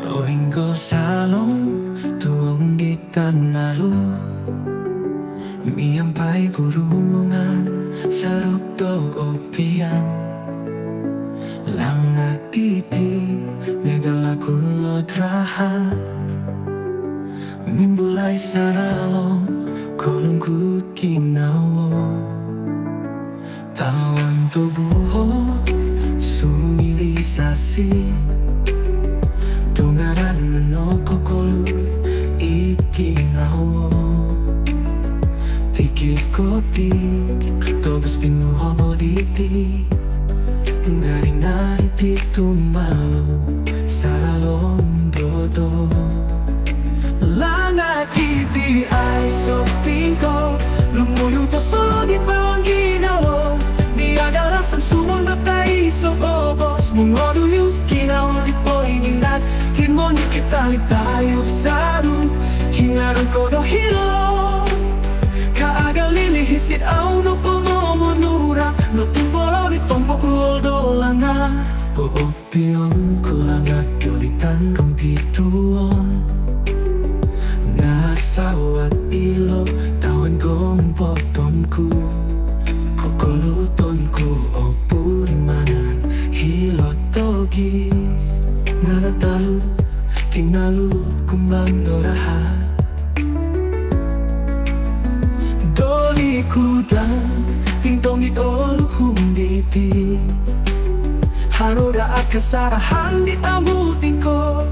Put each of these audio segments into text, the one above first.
Oinggo salong tuong di tanalu Miampai burungan salukdo opian Langa titi megalakulo draha Mimbulai saralong kolungku kinawo Tawan tubuho sumilisasi Dongaran no kokolu ikinawo Tiki kotik tobus pinuho boditi Ngari naiti tumalu salong dodo Langa kiti ay soptingko Lumuyo to solo di bawang ginawa Di ada rasam sumon na tayo so bobos Mungodo yung skinawa di po ininat Kinmo ni kita tayo sarun Hingaran ko do hilo Kaaga lilihis dit au no pomomonura No tumbolo di tombok uldo langa Poopion kulanga kulitan rumpituon Nasawat ilo tawan gompotonku Kokolutonku o purimanan hilot togis Nalatalu tingnalu kumbang doraha Doli kudang tingtongit olu humditi Haroda at kasarahan di tamutin ko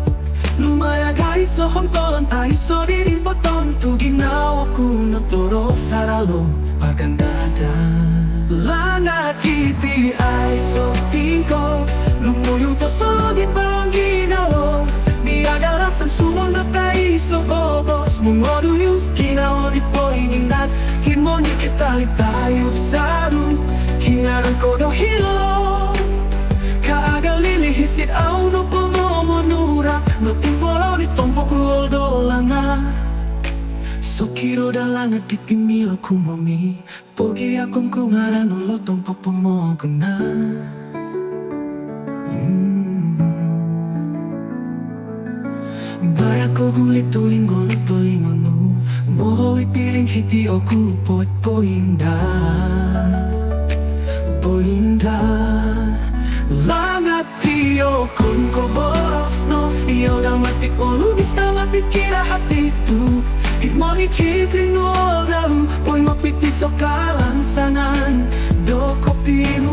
Lumaya guys so hongkon tayo so diripoton Tu ginawa ko ng toro saralong pagandada Langa titi ay so tingko Lumuyo to so di bawang ginawa Di ada rasam sumon na tayo so bobos Mungodo yung skinawa di po ininat Hinmo ni kita tayo sarun Hingaran ko do hilo Kaaga lilihis dit au no pomomonura No timbolo di tombok uldo langa Sokiro dalanga titimilo kumomi Pogi akong kungaran ulo tombok pomogona Baya ko gulit tulingon at tulingon mo Moho ipiling hiti o kupot poinda Poinda Langat tiyo kun ko boros no Iyo na matik o lubis na matik kira hati tu Imo ikitring no dalu Poy mapitis o kalansanan Do ko piru